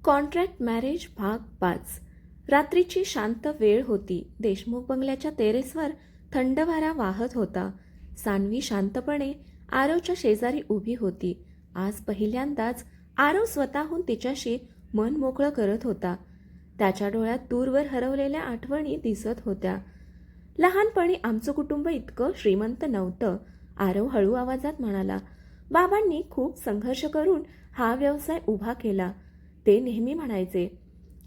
Contract marriage भाग 5. रात्रीची शांत वेळ होती. देशमुख बंगल्याच्या टेरेसवर थंड वारा वाहत होता. सान्वी शांतपणे आरवच्या शेजारी उभी होती. आज पहिल्यांदाच आरव स्वतःहून तिच्याशी मन मोकळं करत होता. त्याच्या डोळ्यात दूरवर हरवलेल्या आठवणी दिसत होत्या. लहानपणी आमचं कुटुंब इतकं श्रीमंत नव्हतं, आरव हळू आवाजात म्हणाला. बाबांनी खूप संघर्ष करून हा व्यवसाय उभा केला. ते नेहमी म्हणायचे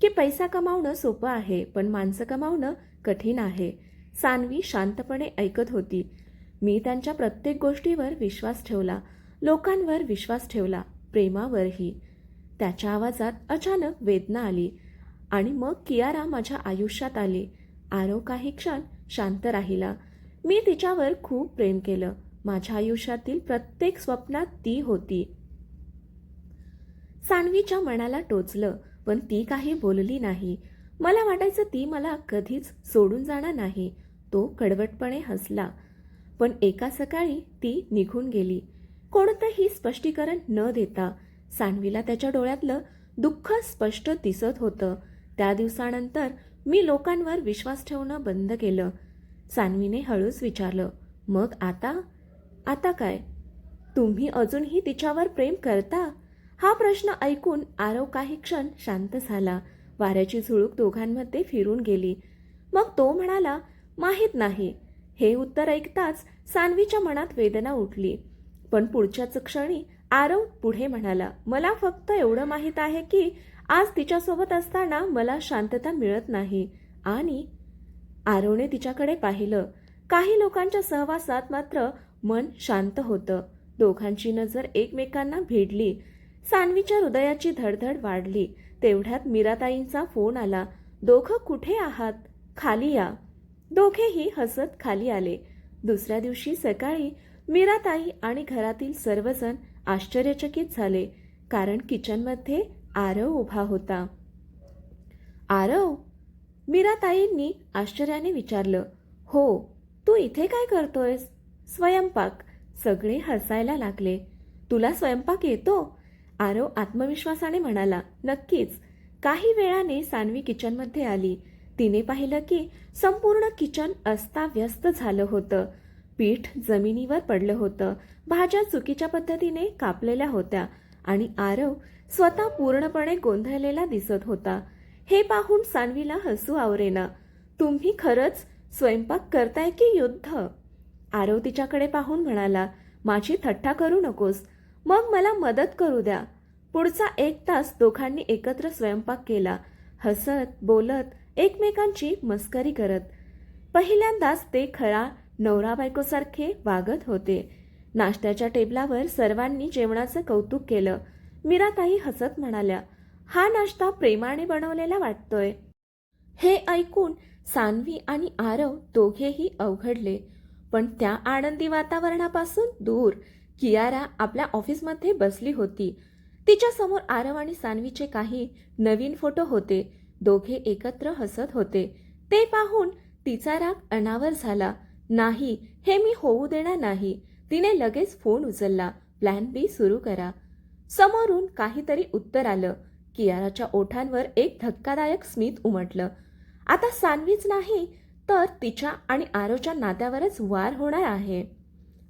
की पैसा कमावणं सोपं आहे, पण माणसं कमावणं कठीण आहे. सान्वी शांतपणे ऐकत होती. मी त्यांच्या प्रत्येक गोष्टीवर विश्वास ठेवला, लोकांवर विश्वास ठेवला, प्रेमावरही. त्याच्या आवाजात अचानक वेदना आली. आणि मग कियारा माझ्या आयुष्यात आली. आरव काही क्षण शांत राहिला. मी तिच्यावर खूप प्रेम केलं. माझ्या आयुष्यातील प्रत्येक स्वप्नात ती होती. सान्वीच्या मनाला टोचलं, पण ती काही बोलली नाही. मला वाटायचं ती मला कधीच सोडून जाणार नाही. तो कडवटपणे हसला. पण एका सकाळी ती निघून गेली, कोणतंही स्पष्टीकरण न देता. सान्वीला त्याच्या डोळ्यातलं दुःख स्पष्ट दिसत होतं. त्या दिवसानंतर मी लोकांवर विश्वास ठेवणं बंद केलं. सान्वीने हळूच विचारलं, मग आता काय? तुम्ही अजूनही तिच्यावर प्रेम करता? हा प्रश्न ऐकून आरव काही क्षण शांत झाला. वाऱ्याची झुळूक दोघांमध्ये फिरून गेली. मग तो म्हणाला, माहीत नाही. हे उत्तर ऐकताच सान्वीच्या मनात वेदना उठली. पण पुढच्याच क्षणी आरव पुढे म्हणाला, मला फक्त एवढं माहीत आहे की आज तिच्यासोबत असताना मला शांतता मिळत नाही. आणि आरवने तिच्याकडे पाहिलं. काही लोकांच्या सहवासात मात्र मन शांत होतं. दोघांची नजर एकमेकांना भिडली. सान्वीच्या हृदयाची धडधड वाढली. तेवढ्यात मीराताईंचा फोन आला. दोघं कुठे आहात? खाली या. दोघेही हसत खाली आले. दुसऱ्या दिवशी सकाळी मीराताई आणि घरातील सर्वजण आश्चर्यचकित झाले, कारण किचनमध्ये आरव उभा होता. आरव? मीराताईंनी आश्चर्याने विचारलं. हो, तू इथे काय करतोयस? स्वयंपाक. सगळे हसायला लागले. तुला स्वयंपाक येतो? आरव आत्मविश्वासाने म्हणाला, नक्कीच. काही वेळाने सान्वी किचनमध्ये आली. तिने पाहिलं की संपूर्ण किचन अस्ताव्यस्त झालं होतं. पीठ जमिनीवर पडलं होतं. भाज्या चुकीच्या पद्धतीने कापलेल्या होत्या आणि आरव स्वतः पूर्णपणे गोंधळलेला दिसत होता. हे पाहून सान्वीला हसू आवरेना. तुम्ही खरंच स्वयंपाक करताय की युद्ध? आरव तिच्याकडे पाहून म्हणाला, माझी थट्टा करू नकोस. मग मला मदत करू द्या. पुढचा 1 तास दोघांनी एकत्र स्वयंपाक केला, हसत बोलत, एकमेकांची मस्करी करत. पहिल्यांदाच ते खरा नवरा बायकोसारखे वागत होते. नाश्त्याच्या टेबलावर सर्वांनी जेवणाचं कौतुक केलं. मीराताई हसत म्हणाल्या, हा नाश्ता प्रेमाने बनवलेला वाटतोय. हे ऐकून सान्वी आणि आरव दोघेही अवघडले. पण त्या आनंदी वातावरणापासून दूर कियारा आपल्या ऑफिसमध्ये बसली होती. तिच्या समोर आरव आणि सान्वीचे काही नवीन फोटो होते. दोघे एकत्र हसत होते. ते पाहून तिचा राग अनावर झाला. नाही, हे मी होऊ देणार नाही. तिने लगेच फोन उचलला. प्लॅन बी सुरू करा. समोरून काहीतरी उत्तर आलं. कियाराच्या ओठांवर एक धक्कादायक स्मित उमटलं. आता सान्वीच नाही तर तिच्या आणि आरवच्या नात्यावरच वार होणार आहे.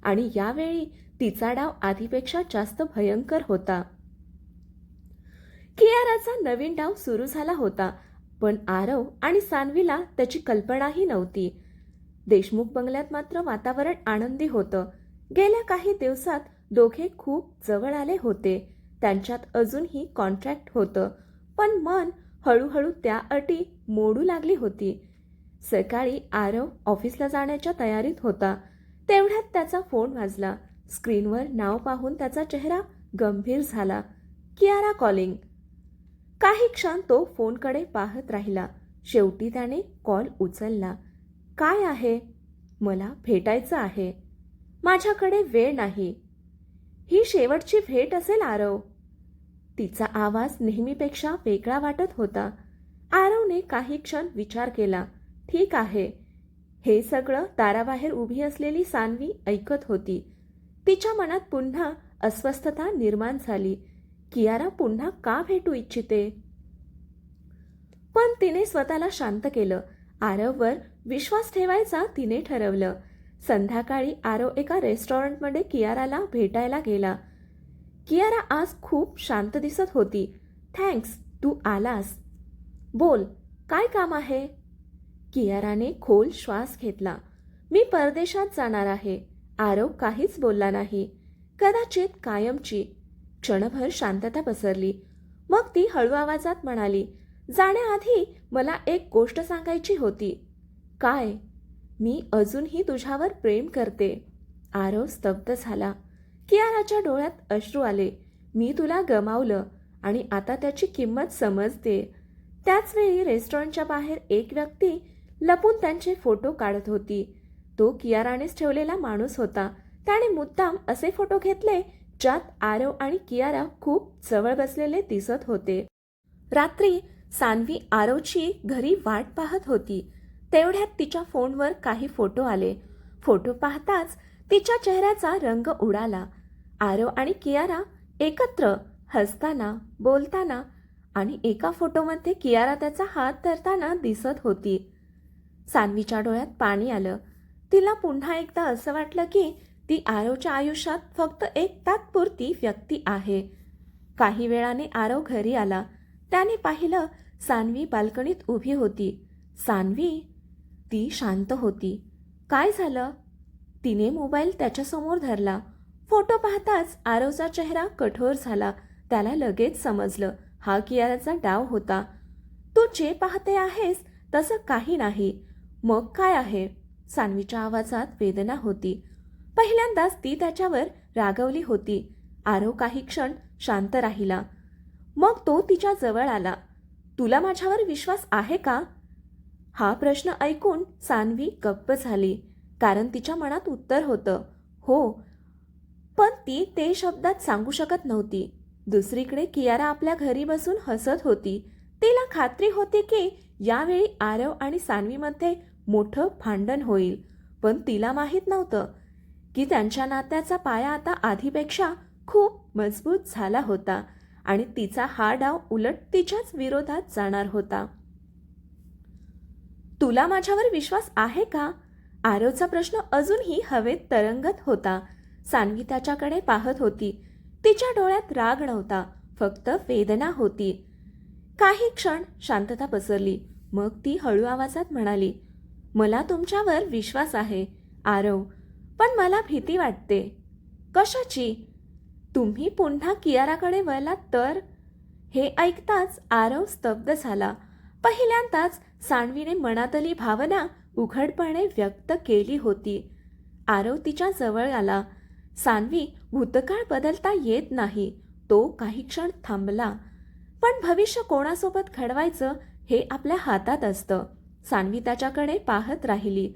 आणि यावेळी तिचा डाव आधीपेक्षा जास्त भयंकर होता. कियाराचा नवीन डाव सुरू झाला होता, पण आरव आणि सान्वीला त्याची कल्पनाही नव्हती. देशमुख बंगल्यात मात्र वातावरण आनंदी होतं. गेल्या काही दिवसात दोघे खूप जवळ आले होते. त्यांच्यात अजूनही कॉन्ट्रॅक्ट होतं, पण मन हळूहळू त्या अटी मोडू लागली होती. सकाळी आरव ऑफिसला जाण्याच्या तयारीत होता. तेवढ्यात त्याचा फोन वाजला. स्क्रीनवर नाव पाहून त्याचा चेहरा गंभीर झाला. कियारा कॉलिंग. काही क्षण तो फोनकडे पाहत राहिला. शेवटी त्याने कॉल उचलला. काय आहे? मला भेटायचं आहे. माझ्याकडे वेळ नाही. ही शेवटची भेट असेल आरव. तिचा आवाज नेहमीपेक्षा वेगळा वाटत होता. आरवने काही क्षण विचार केला. ठीक आहे. हे सगळं दाराबाहेर उभी असलेली सान्वी ऐकत होती. तिच्या मनात पुन्हा अस्वस्थता निर्माण झाली. कियारा पुन्हा का भेटू इच्छिते? पण तिने स्वतःला शांत केलं. आरववर विश्वास ठेवायचा तिने ठरवलं. संध्याकाळी आरव एका रेस्टॉरंटमध्ये कियाराला भेटायला गेला. कियारा आज खूप शांत दिसत होती. थँक्स, तू आलास. बोल, काय काम आहे? कियाराने खोल श्वास घेतला. मी परदेशात जाणार आहे. आरव काहीच बोलला नाही. कदाचित कायमची. क्षणभर शांतता पसरली. मग ती हळू आवाजात म्हणाली, जाण्याआधी मला एक गोष्ट सांगायची होती. काय? मी अजूनही तुझ्यावर प्रेम करते. आरव स्तब्ध झाला. कियाराच्या डोळ्यात अश्रू आले. मी तुला गमावलं आणि आता त्याची किंमत समजते. त्याच वेळी रेस्टॉरंटच्या बाहेर एक व्यक्ती लपून त्यांचे फोटो काढत होती. तो कियारानेच ठेवलेला माणूस होता. त्याने मुद्दाम असे फोटो घेतले ज्यात आरव आणि कियारा खूप जवळ बसलेले दिसत होते. रात्री सान्वी आरवची घरी वाट पाहत होती. तेवढ्यात तिच्या फोनवर काही फोटो आले. फोटो पाहताच तिच्या चेहऱ्याचा रंग उडाला. आरव आणि कियारा एकत्र हसताना, बोलताना आणि एका फोटोमध्ये कियारा त्याचा हात धरताना दिसत होती. सान्वीच्या डोळ्यात पाणी आलं. तिला पुन्हा एकदा असं वाटलं की ती आरवच्या आयुष्यात फक्त एक तात्पुरती व्यक्ती आहे. काही वेळाने आरव घरी आला. त्याने पाहिलं सान्वी बाल्कनीत उभी होती. सान्वी? ती शांत होती. काय झालं? तिने मोबाईल त्याच्यासमोर धरला. फोटो पाहताच आरवचा चेहरा कठोर झाला. त्याला लगेच समजलं हा कियाराचा डाव होता. तू जे पाहते आहेस तसं काही नाही. मग काय आहे? सान्वीच्या आवाजात वेदना होती. पहिल्यांदाच ती त्याच्यावर रागवली होती. आरव काही क्षण शांत राहिला. मग तो तिच्या जवळ आला. तुला माझ्यावर विश्वास आहे का? हा प्रश्न ऐकून सान्वी गप्प झाली. कारण तिच्या मनात उत्तर होतं, हो. पण ती ते शब्दात सांगू शकत नव्हती. दुसरीकडे कियारा आपल्या घरी बसून हसत होती. तिला खात्री होती की यावेळी आरव आणि सान्वीमध्ये मोठं भांडण होईल. पण तिला माहीत नव्हतं की त्यांच्या नात्याचा पाया आता आधीपेक्षा खूप मजबूत झाला होता आणि तिचा हा डाव उलट तिच्याच विरोधात जाणार होता. तुला माझ्यावर विश्वास आहे का? आरवचा प्रश्न अजूनही हवेत तरंगत होता. सान्वी त्याच्याकडे पाहत होती. तिच्या डोळ्यात राग नव्हता, फक्त वेदना होती. काही क्षण शांतता पसरली. मग ती हळू आवाजात म्हणाली, मला तुमच्यावर विश्वास आहे आरव, पण मला भीती वाटते. कशाची? तुम्ही पुन्हा कियाराकडे वळलात तर? हे ऐकताच आरव स्तब्ध झाला. पहिल्यांदाच सान्वीने मनातली भावना उघडपणे व्यक्त केली होती. आरव तिच्या जवळ आला. सान्वी, भूतकाळ बदलता येत नाही. तो काही क्षण थांबला. पण भविष्य कोणासोबत घडवायचं हे आपल्या हातात असतं. सान्वी त्याच्याकडे पाहत राहिली.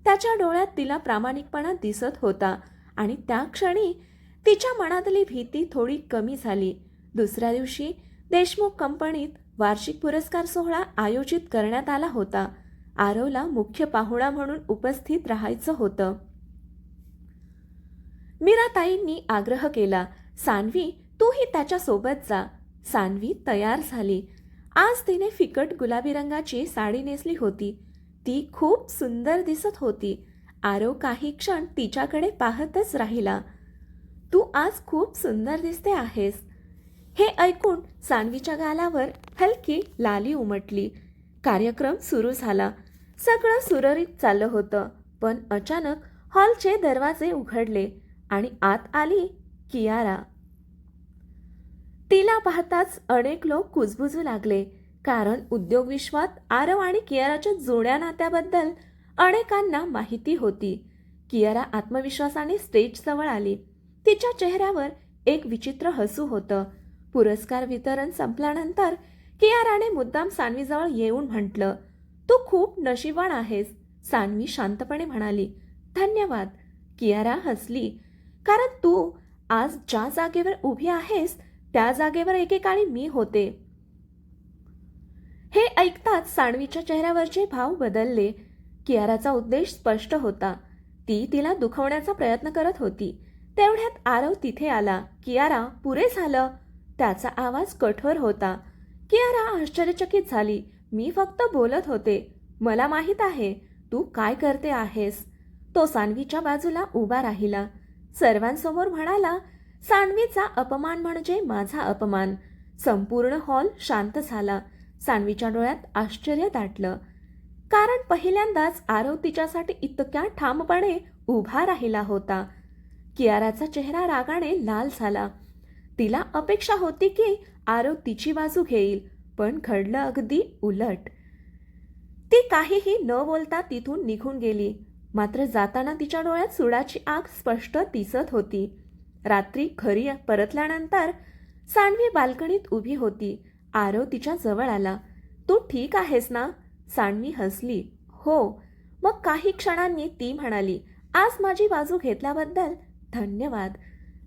त्याच्या डोळ्यात तिला प्रामाणिकपणा दिसत होता आणि त्या क्षणी तिच्या मनातली भीती थोडी कमी झाली. दुसऱ्या दिवशी देशमुख कंपनीत वार्षिक पुरस्कार सोहळा आयोजित करण्यात आला होता. आरवला मुख्य पाहुणा म्हणून उपस्थित राहायचं होतं. मीराताईंनी आग्रह केला, सान्वी तूही त्याच्यासोबत जा. सान्वी तयार झाली. आज तिने फिकट गुलाबी रंगाची साडी नेसली होती. ती खूप सुंदर दिसत होती. आरव काही क्षण तिच्याकडे पाहतच राहिला. तू आज खूप सुंदर दिसते आहेस. हे ऐकून सान्वीच्या गालावर हलकी लाली उमटली. कार्यक्रम सुरू झाला. सगळं सुरळीत चाललं होतं. पण अचानक हॉलचे दरवाजे उघडले आणि आत आली कियारा. तिला पाहताच अनेक लोक कुजबुजू लागले. कारण उद्योग विश्वात आरव आणि कियाराच्या जुन्या नात्याबद्दल अनेकांना माहिती होती. कियारा आत्मविश्वासाने स्टेजजवळ आली. तिच्या चेहऱ्यावर एक विचित्र हसू होतं. पुरस्कार वितरण संपल्यानंतर कियाराने मुद्दाम सान्वीजवळ येऊन म्हटलं, तू खूप नशीबवान आहेस. सान्वी शांतपणे म्हणाली, धन्यवाद. कियारा हसली. कारण तू आज ज्या जागेवर उभी आहेस त्या जागेवर एकेकाळी मी होते. हे ऐकताच सान्वीच्या चेहऱ्यावरचे भाव बदलले. कियाराचा उद्देश स्पष्ट होता. ती तिला दुखवण्याचा प्रयत्न करत होती. तेवढ्यात आरव तिथे आला. कियारा, पुरे झालं. त्याचा आवाज कठोर होता. कियारा आश्चर्यचकित झाली. मी फक्त बोलत होते. मला माहीत आहे तू काय करते आहेस. तो सान्वीच्या बाजूला उभा राहिला. सर्वांसमोर म्हणाला, सान्वीचा अपमान म्हणजे माझा अपमान. संपूर्ण हॉल शांत झाला. सान्वीच्या डोळ्यात आश्चर्य दाटलं. कारण पहिल्यांदाच आरव तिच्यासाठी इतक्या ठामपणे उभा राहिला होता. कियाराचा चेहरा रागाने लाल झाला. तिला अपेक्षा होती की आरव तिची बाजू घेईल, पण घडलं अगदी उलट. ती काहीही न बोलता तिथून निघून गेली. मात्र जाताना तिच्या डोळ्यात सुडाची आग स्पष्ट दिसत होती. रात्री घरी परतल्यानंतर सान्वी बाल्कनीत उभी होती. आरव तिच्या जवळ आला. तू ठीक आहेस ना? सान्वी हसली. हो. मग काही क्षणांनी ती म्हणाली, आज माझी बाजू घेतल्याबद्दल धन्यवाद.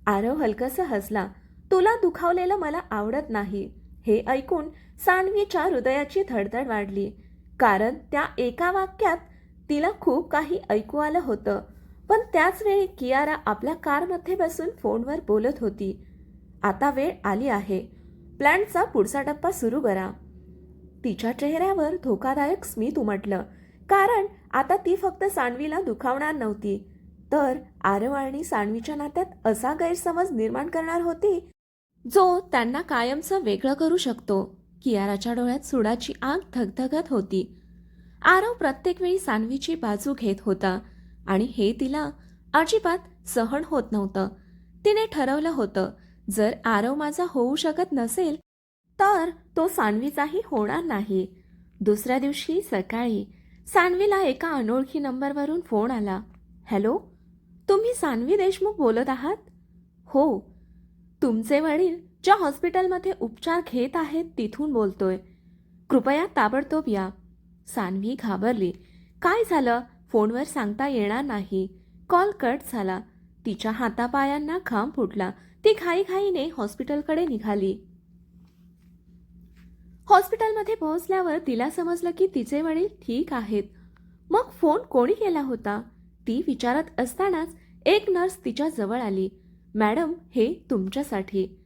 आरव हलकसं हसला. तुला दुखावलेलं मला आवडत नाही. हे ऐकून सान्वीच्या हृदयाची धडधड वाढली. कारण त्या एका वाक्यात तिला खूप काही ऐकू आलं होतं. पण त्याच वेळी कियारा आपल्या कारमध्ये बसून फोनवर बोलत होती. आता वेळ आली आहे. प्लॅनचा पुढचा टप्पा सुरू करा. तिच्या चेहऱ्यावर धोकादायक स्मित उमटलं. कारण आता ती फक्त सान्वीला दुखावणार नव्हती, तर आरव आणि सान्वीच्या नात्यात असा गैरसमज निर्माण करणार होती जो त्यांना कायमचं वेगळं करू शकतो. कियाराच्या डोळ्यात सुडाची आग धगधगत होती. आरव प्रत्येक वेळी सान्वीची बाजू घेत होता आणि हे तिला अजिबात सहन होत नव्हतं. तिने ठरवलं होतं, जर आरव माझा होऊ शकत नसेल तर तो सान्वीचाही होणार नाही. दुसऱ्या दिवशी सकाळी सान्वीला एका अनोळखी नंबरवरून फोन आला. हॅलो, तुम्ही सान्वी देशमुख बोलत आहात? हो. तुमचे वडील ज्या हॉस्पिटलमध्ये उपचार घेत आहेत तिथून बोलतोय. कृपया ताबडतोब या. सान्वी घाबरली. काय झालं? फोनवर सांगता येणार नाही. कॉल कट झाला. तिच्या हातापायांना घाम फुटला. ती घाईघाईने हॉस्पिटलकडे निघाली. हॉस्पिटलमध्ये पोहोचल्यावर तिला समजलं की तिचे वडील ठीक आहेत. मग फोन कोणी केला होता? ती विचारत असतानाच एक नर्स तिच्या जवळ आली. मॅडम, हे तुमच्यासाठी.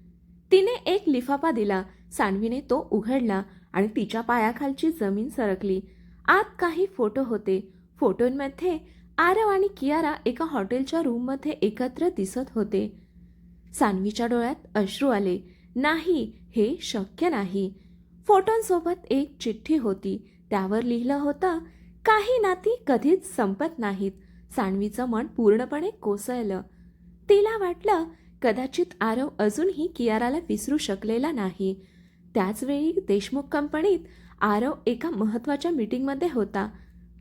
तिने एक लिफाफा दिला. सान्वीने तो उघडला आणि तिच्या पायाखालची जमीन सरकली. आत काही फोटो होते. फोटोंमध्ये आरव आणि कियारा एका हॉटेलच्या रूममध्ये एकत्र दिसत होते. सान्वीच्या डोळ्यात अश्रू आले. नाही, हे शक्य नाही. फोटोंसोबत एक चिठ्ठी होती. त्यावर लिहिलं होतं, काही नाती कधीच संपत नाहीत. सान्वीचं मन पूर्णपणे कोसळलं. तिला वाटलं कदाचित आरव अजूनही कियाराला विसरू शकलेला नाही. त्याचवेळी देशमुख कंपनीत आरव एका महत्त्वाच्या मीटिंगमध्ये होता.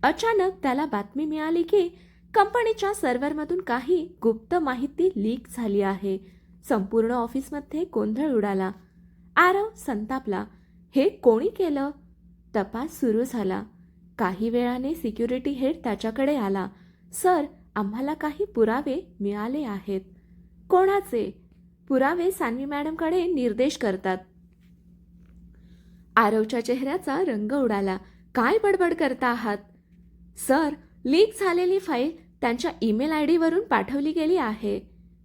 अचानक त्याला बातमी मिळाली की कंपनीच्या सर्व्हरमधून काही गुप्त माहिती लीक झाली आहे. संपूर्ण ऑफिसमध्ये गोंधळ उडाला. आरव संतापला. हे कोणी केलं? तपास सुरू झाला. काही वेळाने सिक्युरिटी हेड त्याच्याकडे आला. सर, आम्हाला काही पुरावे मिळाले आहेत. कोणाचे? पुरावे सान्वी मॅडमकडे निर्देश करतात. आरवच्या चेहऱ्याचा रंग उडाला. काय बडबड करता आहात? सर, लीक झालेली फाईल त्यांच्या ईमेल ID वरून पाठवली गेली आहे.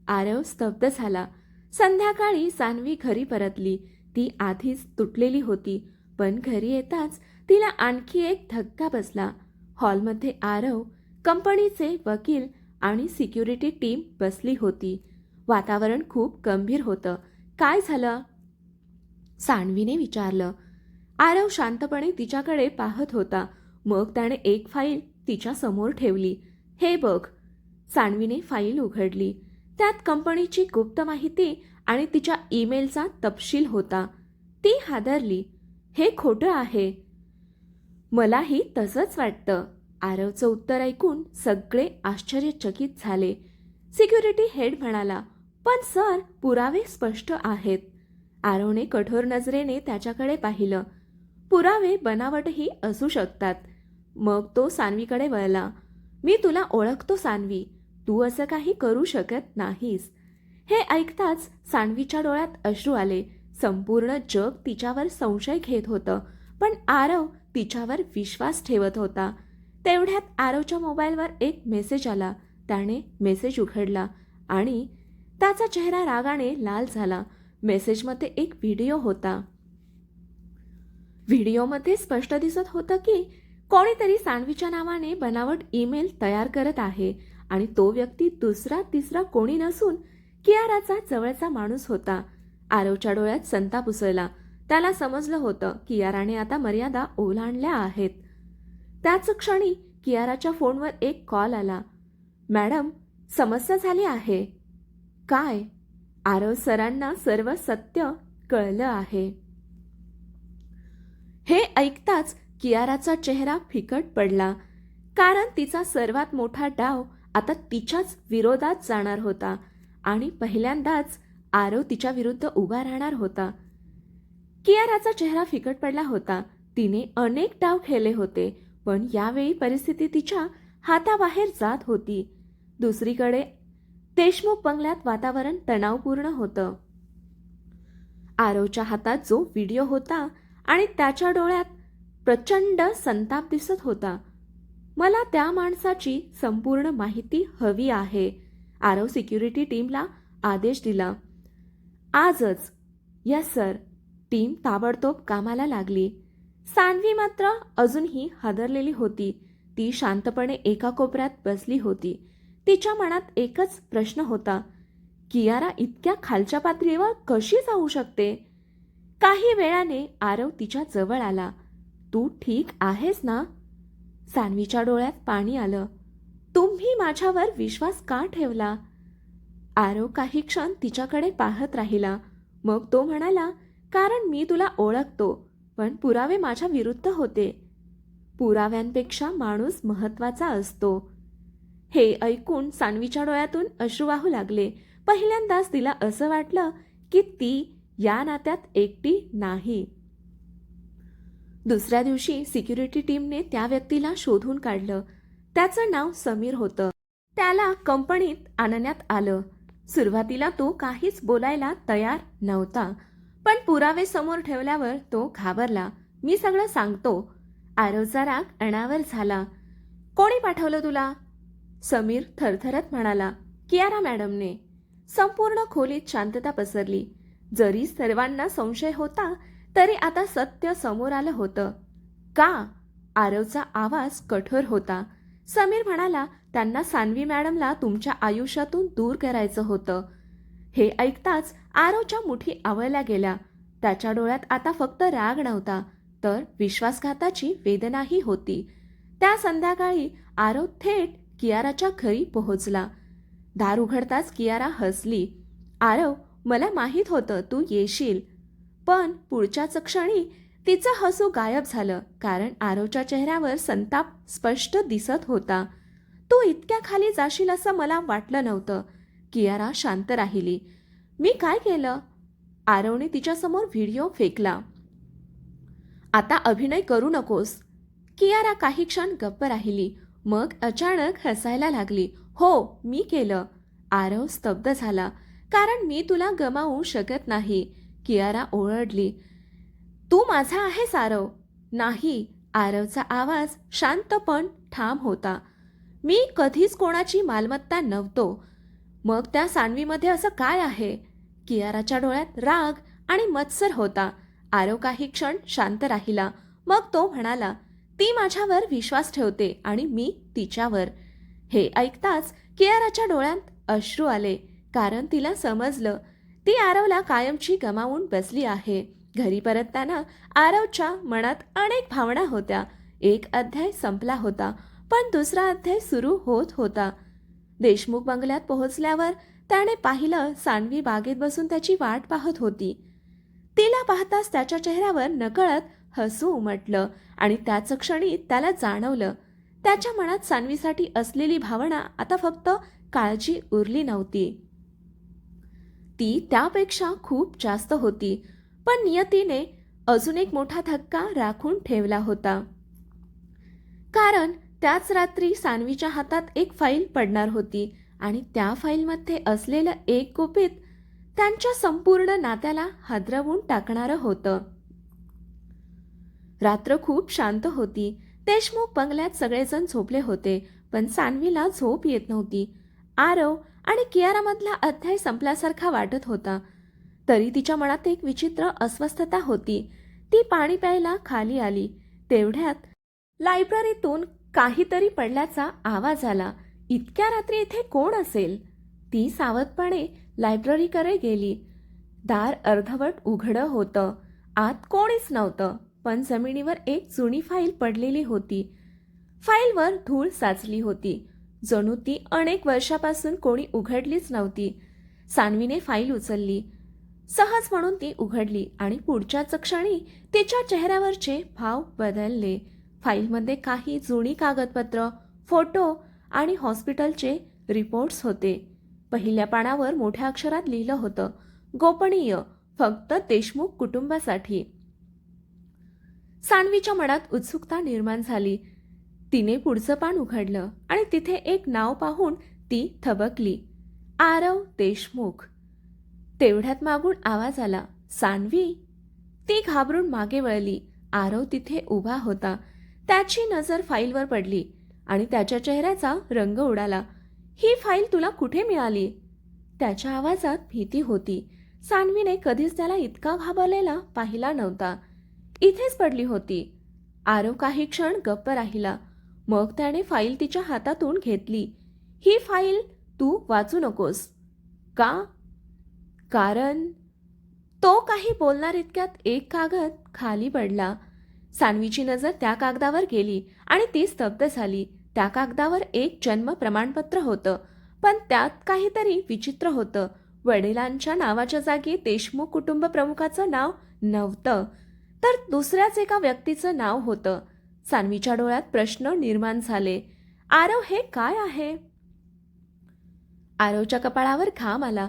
आरव स्तब्ध झाला. संध्याकाळी सान्वी घरी परतली. ती आधीच तुटलेली होती, पण घरी येताच तिला आणखी एक धक्का बसला. हॉलमध्ये आरव, कंपनीचे वकील आणि सिक्युरिटी टीम बसली होती. वातावरण खूप गंभीर होतं. काय झालं? सान्वीने विचारलं. आरव शांतपणे तिच्याकडे पाहत होता. मग त्याने एक फाईल तिच्या समोर ठेवली. हे बघ. सान्वीने फाईल उघडली. त्यात कंपनीची गुप्त माहिती आणि तिच्या ईमेलचा तपशील होता. ती हादरली. हे खोटं आहे. मलाही तसंच वाटतं. आरवचं उत्तर ऐकून सगळे आश्चर्यचकित झाले. सिक्युरिटी हेड म्हणाला, पण सर, पुरावे स्पष्ट आहेत. आरवने कठोर नजरेने त्याच्याकडे पाहिलं. पुरावे बनावटही असू शकतात. मग तो सान्वीकडे वळला. मी तुला ओळखतो सान्वी. तू असं काही करू शकत नाहीस. हे ऐकताच सान्वीच्या डोळ्यात अश्रू आले. संपूर्ण जग तिच्यावर संशय घेत होतं, पण आरव तिच्यावर विश्वास ठेवत होता. तेवढ्यात आरवच्या मोबाईलवर एक मेसेज आला. त्याने मेसेज उघडला आणि त्याचा चेहरा रागाने लाल झाला. मेसेजमध्ये एक व्हिडिओ होता. व्हिडिओमध्ये स्पष्ट दिसत होतं की कोणीतरी सान्वीच्या नावाने बनावट ईमेल तयार करत आहे आणि तो व्यक्ती दुसरा तिसरा कोणी नसून कियाराचा जवळचा माणूस होता. आरवच्या डोळ्यात संताप उसळला. त्याला समजलं होतं कियाराने आता मर्यादा ओलांडल्या आहेत. त्याच क्षणी कियाराच्या फोनवर एक कॉल आला. मॅडम, समस्या झाली आहे. काय? आरव सरांना सर्व सत्य कळलं आहे. हे ऐकताच कियाराचा चेहरा फिकट पडला, कारण तिचा सर्वात मोठा डाव आता तिच्याच विरोधात जाणार होता आणि पहिल्यांदाच आरव तिच्या विरुद्ध उभा राहणार होता. कियाराचा चेहरा फिकट पडला होता. तिने अनेक डाव खेळले होते, पण यावेळी परिस्थिती तिच्या हाताबाहेर जात होती. दुसरीकडे देशमुख बंगल्यात वातावरण तणावपूर्ण होतं. आरवच्या हातात जो व्हिडिओ होता आणि त्याच्या डोळ्यात प्रचंड संताप दिसत होता. मला त्या माणसाची संपूर्ण माहिती हवी आहे. आरव सिक्युरिटी टीमला आदेश दिला. आजच. Yes sir. टीम ताबडतोब कामाला लागली. सान्वी मात्र अजूनही हादरलेली होती. ती शांतपणे एका कोपऱ्यात बसली होती. तिच्या मनात एकच प्रश्न होता, कियारा इतक्या खालच्या पातळीवर कशी जाऊ शकते? काही वेळाने आरव तिच्या जवळ आला. तू ठीक आहेस ना? सान्वीच्या डोळ्यात पाणी आलं. तुम्ही माझ्यावर विश्वास का ठेवला? आरव काही क्षण तिच्याकडे पाहत राहिला. मग तो म्हणाला, कारण मी तुला ओळखतो, पण पुरावे माझ्या विरुद्ध होते. पुराव्यांपेक्षा माणूस महत्वाचा असतो. हे ऐकून सान्वीच्या डोळ्यातून अश्रू वाहू लागले. पहिल्यांदाच तिला असं वाटलं की ती या नात्यात एकटी नाही. दुसऱ्या दिवशी सिक्युरिटी टीमने त्या व्यक्तीला शोधून काढलं. त्याचं नाव समीर होतं. त्याला कंपनीत आणण्यात आलं. सुरुवातीला तो काहीच बोलायला तयार नव्हता, पण पुरावे समोर ठेवल्यावर तो घाबरला. मी सगळं सांगतो. आरवचा राग अनावर झाला. कोणी पाठवलं तुला? समीर थरथरत म्हणाला, कियारा मॅडमने. संपूर्ण खोलीत शांतता पसरली. जरी सर्वांना संशय होता तरी आता सत्य समोर आलं होतं. का? आरवचा आवाज कठोर होता. समीर म्हणाला, त्यांना सान्वी मॅडमला तुमच्या आयुष्यातून दूर करायचं होतं. हे ऐकताच आरवच्या मुठी आवळल्या गेल्या. त्याच्या डोळ्यात आता फक्त राग नव्हता, तर विश्वासघाताची वेदनाही होती. त्या संध्याकाळी आरव थेट कियाराच्या घरी पोहोचला. दार उघडताच कियारा हसली. आरव, मला माहीत होतं तू येशील. पण पुढच्याच क्षणी तिचं हसू गायब झालं, कारण आरवच्या चेहऱ्यावर संताप स्पष्ट दिसत होता. तू इतक्या खाली जाशील असं मला वाटलं नव्हतं. कियारा शांत राहिली. मी काय केलं? आरवने तिच्यासमोर व्हिडिओ फेकला. आता अभिनय करू नकोस. कियारा काही क्षण गप्प राहिली, मग अचानक हसायला लागली. हो, मी केलं. आरव स्तब्ध झाला. कारण मी तुला गमावू शकत नाही. कियारा ओरडली. तू माझा आहेस आरव. नाही. आरवचा आवाज शांत पण ठाम होता. मी कधीच कोणाची मालमत्ता नव्हतो. मग त्या सान्वीमध्ये असं काय आहे? कियाराच्या डोळ्यात राग आणि मत्सर होता. आरव काही क्षण शांत राहिला. मग तो म्हणाला, ती माझ्यावर विश्वास ठेवते आणि मी तिच्यावर. हे ऐकताच कियाराच्या डोळ्यात अश्रू आले, कारण तिला समजलं ती आरवला कायमची गमावून बसली आहे. घरी परतताना आरवच्या मनात अनेक भावना होत्या. एक अध्याय संपला होता, पण दुसरा अध्याय सुरू होत होता. देशमुख बंगल्यात पोहोचल्यावर त्याने पाहिलं सान्वी बागेत बसून त्याची वाट पाहत होती. तिला पाहताच त्याच्या चेहऱ्यावर नकळत हसू उमटलं आणि त्याच क्षणी त्याला जाणवलं त्याच्या मनात सान्वीसाठी असलेली भावना आता फक्त काळजी उरली नव्हती. ती त्यापेक्षा खूप जास्त होती. पण नियतीने अजून एक मोठा धक्का राखून ठेवला होता. कारण त्याच रात्री सान्वीच्या हातात एक फाईल पडणार होती आणि त्या फाईलमध्ये असलेलं एक गुपित त्यांच्या संपूर्ण नात्याला हादरवून टाकणारं होतं. रात्र खूप शांत होती. देशमुख बंगल्यात सगळेजण झोपले होते, पण सान्वीला झोप येत नव्हती. आरव आणि कियारामधला अध्याय संपल्यासारखा वाटत होता. तरी तिच्या मनात एक विचित्र अस्वस्थता होती. ती पाणी प्यायला खाली आली. तेवढ्यात लायब्ररीतून काहीतरी पडल्याचा आवाज आला. इतक्या रात्री इथे कोण असेल? ती सावधपणे लायब्ररीकडे गेली. दार अर्धवट उघडं होतं. आत कोणीच नव्हतं, पण जमिनीवर एक जुनी फाईल पडलेली होती. फाईलवर धूळ साचली होती. जणू ती अनेक वर्षापासून कोणी उघडलीच नव्हती. सान्वीने फाईल उचलली. सहज म्हणून ती उघडली आणि पुढच्याच क्षणी तिच्या चेहऱ्यावरचे भाव बदलले. फाईलमध्ये काही जुनी कागदपत्र, फोटो आणि हॉस्पिटलचे रिपोर्ट्स होते. पहिल्या पानावर मोठ्या अक्षरात लिहिलं होतं, गोपनीय, फक्त देशमुख कुटुंबासाठी. सान्वीच्या मनात उत्सुकता निर्माण झाली. तिने पुढचं पान उघडलं आणि तिथे एक नाव पाहून ती थबकली, आरव देशमुख. तेवढ्यात मागून आवाज आला, सान्वी. ती घाबरून मागे वळली. आरव तिथे उभा होता. त्याची नजर फाईलवर पडली आणि त्याच्या चेहऱ्याचा रंग उडाला. ही फाईल तुला कुठे मिळाली? त्याच्या आवाजात भीती होती. सान्वीने कधीच त्याला इतका घाबरलेला पाहिला नव्हता. इथेच पडली होती. आरव काही क्षण गप्प राहिला. मग त्याने फाईल तिच्या हातातून घेतली. ही फाईल तू वाचू नकोस. का? कारण तो काही बोलणार इतक्यात एक कागद खाली पडला. सान्वीची नजर त्या कागदावर गेली आणि ती स्तब्ध झाली. त्या कागदावर एक जन्म प्रमाणपत्र होतं, पण त्यात काहीतरी विचित्र होतं. वडिलांच्या नावाच्या जागी देशमुख कुटुंब प्रमुखाचं नाव नव्हतं, तर दुसऱ्याच एका व्यक्तीचं नाव होतं. सान्वीच्या डोळ्यात प्रश्न निर्माण झाले. आरव, हे काय आहे? आरवच्या कपाळावर घाम आला.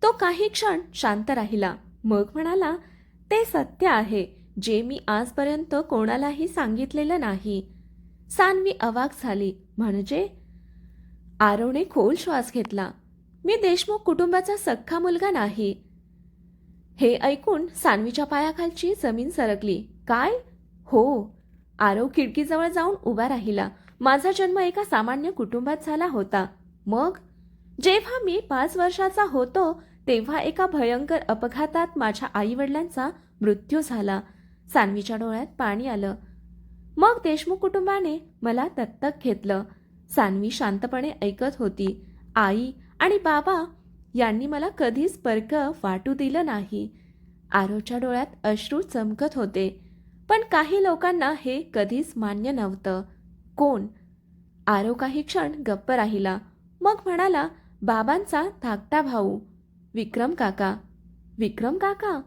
तो काही क्षण शांत राहिला. मग म्हणाला, ते सत्य आहे, जे मी आजपर्यंत कोणालाही सांगितलेलं नाही. सान्वी अवाक झाली. म्हणजे? आरवने खोल श्वास घेतला. मी देशमुख कुटुंबाचा सख्खा मुलगा नाही. हे ऐकून सान्वीच्या पायाखालची जमीन सरकली. काय? हो. आरव खिडकीजवळ जाऊन उभा राहिला. माझा जन्म एका सामान्य कुटुंबात झाला होता. मग जेव्हा मी 5 वर्षाचा होतो तेव्हा एका भयंकर अपघातात माझ्या आईवडिलांचा मृत्यू झाला. सान्वीच्या डोळ्यात पाणी आलं. मग देशमुख कुटुंबाने मला दत्तक घेतलं. सान्वी शांतपणे ऐकत होती. आई आणि बाबा यांनी मला कधीच परकं वाटू दिलं नाही. आरवच्या डोळ्यात अश्रू चमकत होते. पण काही लोकांना हे कधीच मान्य नव्हतं. कोण? आरव काही क्षण गप्प राहिला. मग म्हणाला, बाबांचा धाकटा भाऊ विक्रम काका. विक्रम काका?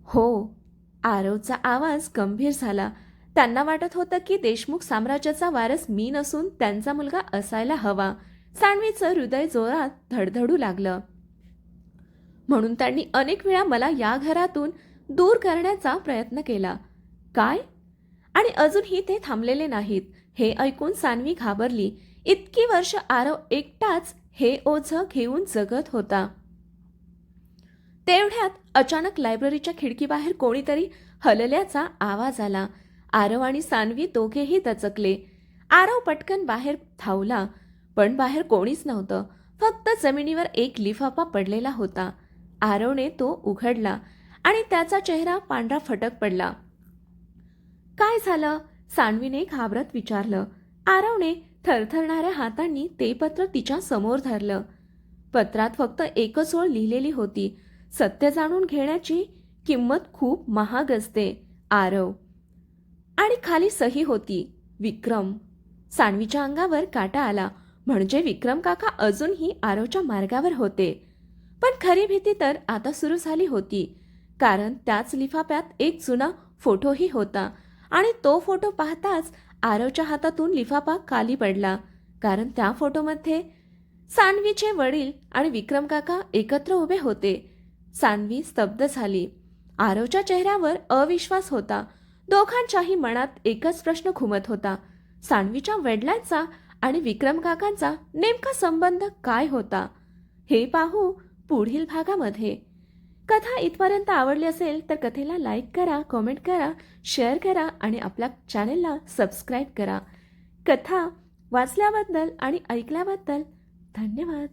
हो. आरवचा आवाज गंभीर झाला. त्यांना वाटत होतं की देशमुख साम्राज्याचा वारस मी नसून त्यांचा मुलगा असायला हवा. सान्वीचं हृदय जोरात धडधडू लागलं. म्हणून त्यांनी अनेक वेळा मला या घरातून दूर करण्याचा प्रयत्न केला. काय? आणि अजूनही ते थांबलेले नाहीत. हे ऐकून सान्वी घाबरली. इतकी वर्ष आरव एकटाच हे ओझं घेऊन जगत होता. तेवढ्यात अचानक लायब्ररीच्या खिडकीबाहेर कोणीतरी हलल्याचा आवाज आला. आरव आणि सान्वी दोघेही दचकले. आरव पटकन बाहेर धावला, पण बाहेर कोणीच नव्हतं. फक्त जमिनीवर एक लिफाफा पडलेला होता. आरवने तो उघडला आणि त्याचा चेहरा पांढरा फटक पडला. काय झालं? सान्वीने घाबरत विचारलं. आरवने थरथरणाऱ्या हातांनी ते पत्र तिच्या समोर धरलं. पत्रात फक्त एकच ओळ लिहिलेली होती, सत्य जाणून घेण्याची किंमत खूप महाग असते, आरव. आणि खाली सही होती, विक्रम. सान्वीच्या अंगावर काटा आला. म्हणजे विक्रम काका अजूनही आरवच्या मार्गावर होते. पण खरी भीती तर आता सुरू झाली होती, कारण त्याच लिफाफ्यात एक जुना फोटोही होता आणि तो फोटो पाहताच आरवच्या हातातून लिफाफा खाली पडला. कारण त्या फोटोमध्ये सान्वीचे वडील आणि विक्रम काका एकत्र उभे होते. सान्वी स्तब्ध झाली. आरवच्या चेहऱ्यावर अविश्वास होता. दोघांच्याही मनात एकच प्रश्न घुमत होता, सान्वीच्या वडिलांचा आणि विक्रम काकांचा नेमका संबंध काय होता? हे पाहू पुढील भागामध्ये. कथा इथपर्यंत आवडली असेल तर कथेला लाईक करा, कमेंट करा, शेअर करा आणि आपल्या चॅनेलला सबस्क्राईब करा. कथा वाचल्याबद्दल आणि ऐकल्याबद्दल धन्यवाद.